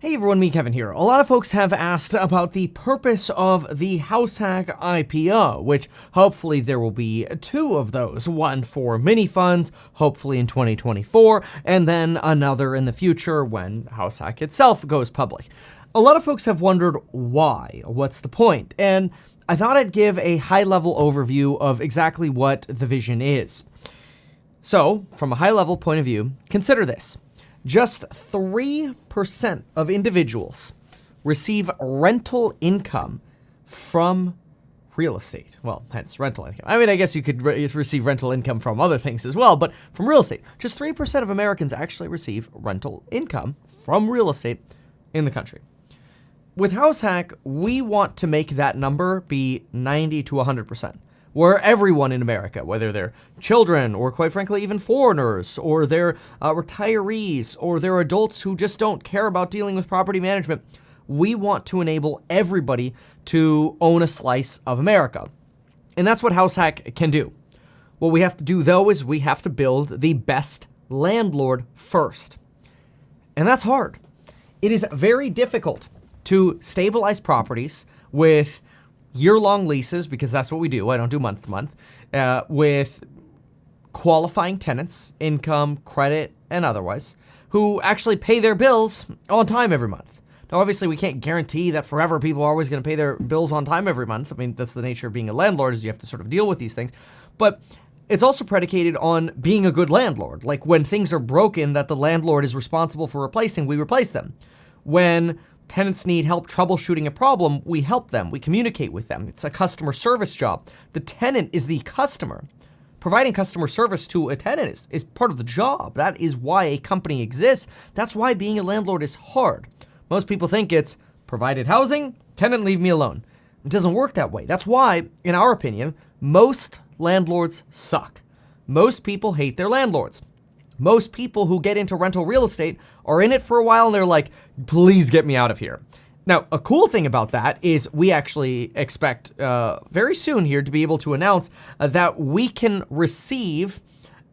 Hey everyone, me Kevin here. A lot of folks have asked about the purpose of the HouseHack IPO, which hopefully there will be two of those. One for mini funds, hopefully in 2024, and then another in the future when HouseHack itself goes public. A lot of folks have wondered why, what's the point? And I thought I'd give a high-level overview of exactly what the vision is. So, from a high-level point of view, consider this. Just 3% of individuals receive rental income from real estate. Well, hence rental income. I mean, I guess you could receive rental income from other things as well, but from real estate, just 3% of Americans actually receive rental income from real estate in the country. With HouseHack, we want to make that number be 90 to 100%. Where everyone in America, whether they're children or quite frankly even foreigners or they're retirees or they're adults who just don't care about dealing with property management, we want to enable everybody to own a slice of America. And that's what HouseHack can do. What we have to do though is we have to build the best landlord first. And that's hard. It is very difficult to stabilize properties with year-long leases, because that's what we do. I don't do month to month, with qualifying tenants, income, credit, and otherwise, who actually pay their bills on time every month. Now, obviously, we can't guarantee that forever people are always going to pay their bills on time every month. I mean, that's the nature of being a landlord, is you have to sort of deal with these things. But it's also predicated on being a good landlord. Like when things are broken that the landlord is responsible for replacing, we replace them. When tenants need help troubleshooting a problem, we help them, we communicate with them. It's a customer service job. The tenant is the customer. Providing customer service to a tenant is part of the job. That is why a company exists. That's why being a landlord is hard. Most people think it's provided housing, tenant leave me alone. It doesn't work that way. That's why, in our opinion, most landlords suck. Most people hate their landlords. Most people who get into rental real estate are in it for a while and they're like, please get me out of here. Now, a cool thing about that is we actually expect very soon here to be able to announce that we can receive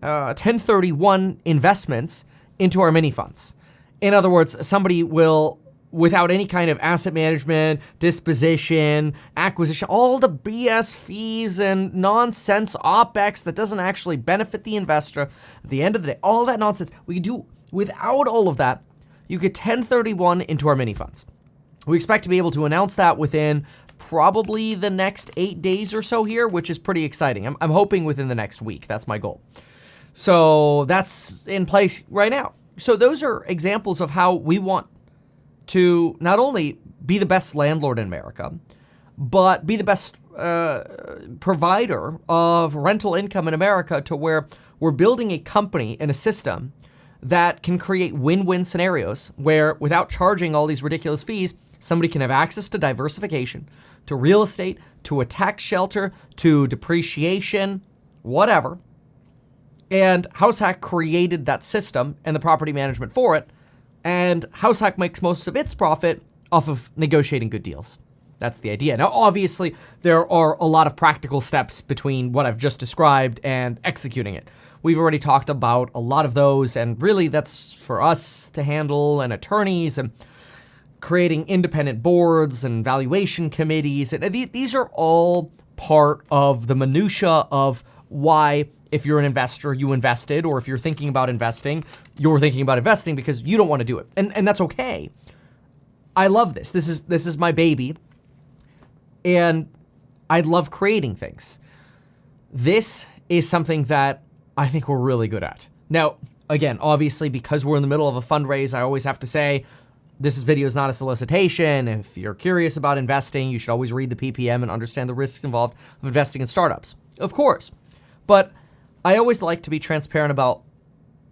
1031 investments into our mini funds. In other words, somebody will, without any kind of asset management, disposition, acquisition, all the BS fees and nonsense OpEx that doesn't actually benefit the investor at the end of the day, all that nonsense, we can do without all of that. You get 1031 into our mini funds. We expect to be able to announce that within probably the next 8 days or so here, which is pretty exciting. I'm hoping within the next week. That's my goal. So that's in place right now. So those are examples of how we want to not only be the best landlord in America, but be the best provider of rental income in America, to where we're building a company and a system that can create win-win scenarios where, without charging all these ridiculous fees, somebody can have access to diversification, to real estate, to a tax shelter, to depreciation, whatever. And HouseHack created that system and the property management for it. And HouseHack makes most of its profit off of negotiating good deals. That's the idea. Now, obviously, there are a lot of practical steps between what I've just described and executing it. We've already talked about a lot of those, and really that's for us to handle, and attorneys, and creating independent boards and valuation committees. And these are all part of the minutia of why, if you're an investor, you invested, or if you're thinking about investing, you're thinking about investing because you don't want to do it. And that's okay. I love this. This is my baby. And I love creating things. This is something that I think we're really good at. Now, again, obviously, because we're in the middle of a fundraise, I always have to say, this video is not a solicitation. If you're curious about investing, you should always read the PPM and understand the risks involved of investing in startups. Of course. But I always like to be transparent about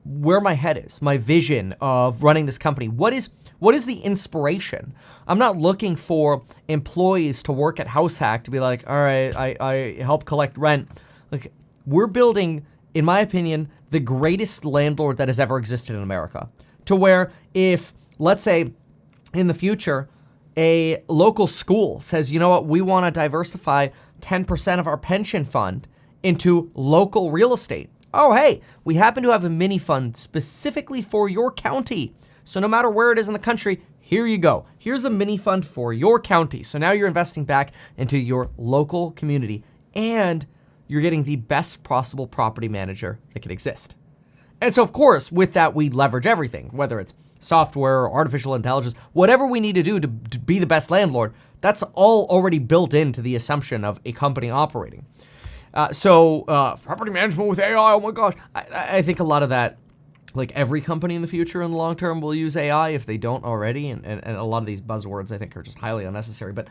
where my head is, my vision of running this company. What is the inspiration? I'm not looking for employees to work at HouseHack to be like, all right, I help collect rent. Like, we're building, in my opinion, the greatest landlord that has ever existed in America. To where if, let's say, in the future, a local school says, you know what, we want to diversify 10% of our pension fund into local real estate. Oh, hey, we happen to have a mini fund specifically for your county. So no matter where it is in the country, here you go. Here's a mini fund for your county. So now you're investing back into your local community, and you're getting the best possible property manager that could exist. And so, of course, with that, we leverage everything, whether it's software, artificial intelligence, whatever we need to do to be the best landlord. That's all already built into the assumption of a company operating. Property management with AI, oh my gosh. I think a lot of that, like every company in the future in the long term will use AI if they don't already. And a lot of these buzzwords I think are just highly unnecessary. But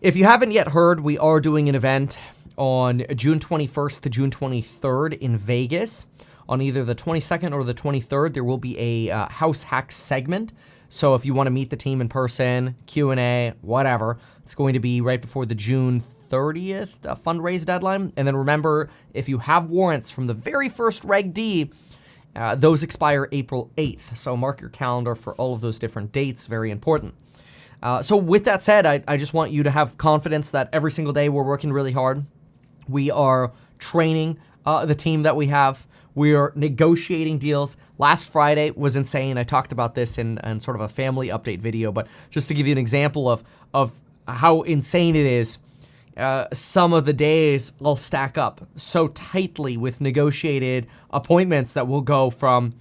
if you haven't yet heard, we are doing an event on June 21st to June 23rd in Vegas. On either the 22nd or the 23rd, there will be a HouseHack segment. So if you want to meet the team in person, Q&A, whatever, it's going to be right before the June 30th fundraise deadline. And then remember, if you have warrants from the very first Reg D, those expire April 8th. So mark your calendar for all of those different dates. Very important. So with that said, I just want you to have confidence that every single day we're working really hard. We are training the team that we have. We are negotiating deals. Last Friday was insane. I talked about this in sort of a family update video, but just to give you an example of how insane it is, some of the days will stack up so tightly with negotiated appointments that we'll go from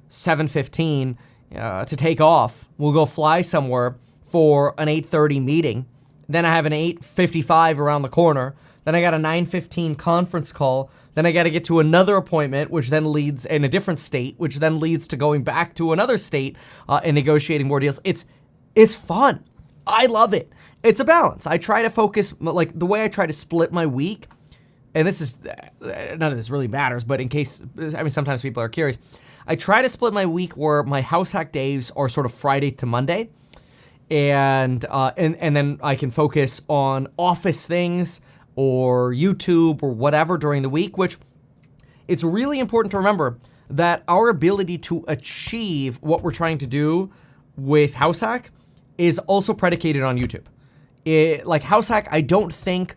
7:15 to take off. We'll go fly somewhere for an 8:30 meeting. Then I have an 8:55 around the corner. Then I got a 9:15 conference call. Then I got to get to another appointment, which then leads in a different state, which then leads to going back to another state and negotiating more deals. It's fun. I love it. It's a balance. I try to focus, like the way I try to split my week, and this is, none of this really matters, but in case, I mean, sometimes people are curious. I try to split my week where my house hack days are sort of Friday to Monday, and then I can focus on office things or YouTube or whatever during the week, which it's really important to remember that our ability to achieve what we're trying to do with HouseHack is also predicated on YouTube. Like HouseHack, I don't think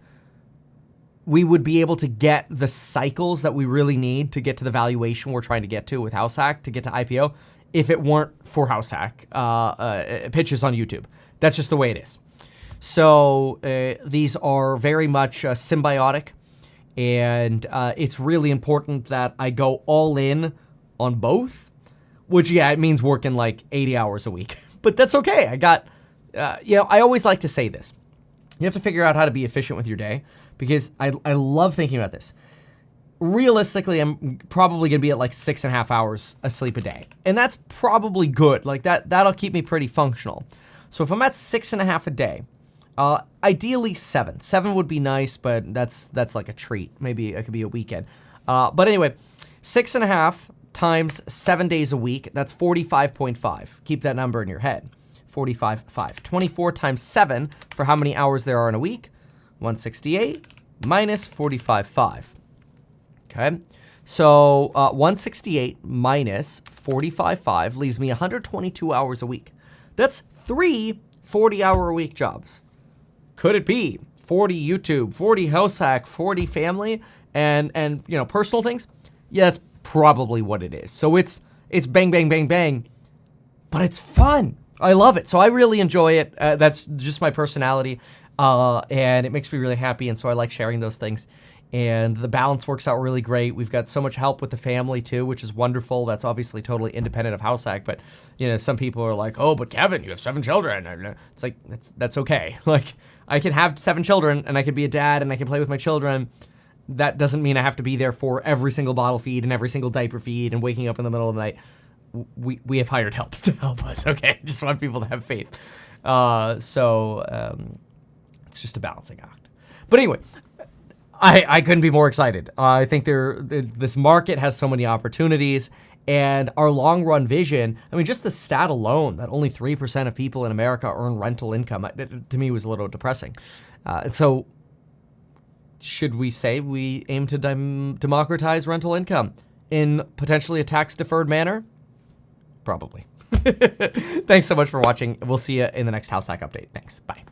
we would be able to get the cycles that we really need to get to the valuation we're trying to get to with HouseHack to get to IPO if it weren't for HouseHack pitches on YouTube. That's just the way it is. So these are very much symbiotic, and it's really important that I go all in on both, which, yeah, it means working like 80 hours a week, but that's okay. I got, I always like to say this. You have to figure out how to be efficient with your day, because I love thinking about this. Realistically, I'm probably going to be at like 6.5 hours of sleep a day, and that's probably good. Like that'll keep me pretty functional. So if I'm at 6.5 a day, ideally 7. 7 would be nice, but that's like a treat. Maybe it could be a weekend. But anyway, 6.5 times 7 days a week, that's 45.5. Keep that number in your head. 45.5. 24 times 7 for how many hours there are in a week? 168 minus 45.5. Okay. So 168 minus 45.5 leaves me 122 hours a week. That's 3 40-hour-a-week jobs. Could it be 40 YouTube, 40 house hack, 40 family, and personal things? Yeah, that's probably what it is. So it's bang, bang, bang, bang, but it's fun. I love it. So I really enjoy it. That's just my personality, and it makes me really happy, and so I like sharing those things. And the balance works out really great. We've got so much help with the family too, which is wonderful. That's obviously totally independent of HouseHack, but some people are like, "Oh, but Kevin, you have 7 children." It's like that's okay. Like I can have 7 children, and I can be a dad, and I can play with my children. That doesn't mean I have to be there for every single bottle feed and every single diaper feed and waking up in the middle of the night. We have hired help to help us. Okay, just want people to have faith. It's just a balancing act. But anyway. I couldn't be more excited. I think this market has so many opportunities, and our long run vision, I mean, just the stat alone that only 3% of people in America earn rental income, to me was a little depressing. And so should we say we aim to democratize rental income in potentially a tax deferred manner? Probably. Thanks so much for watching. We'll see you in the next HouseHack update. Thanks. Bye.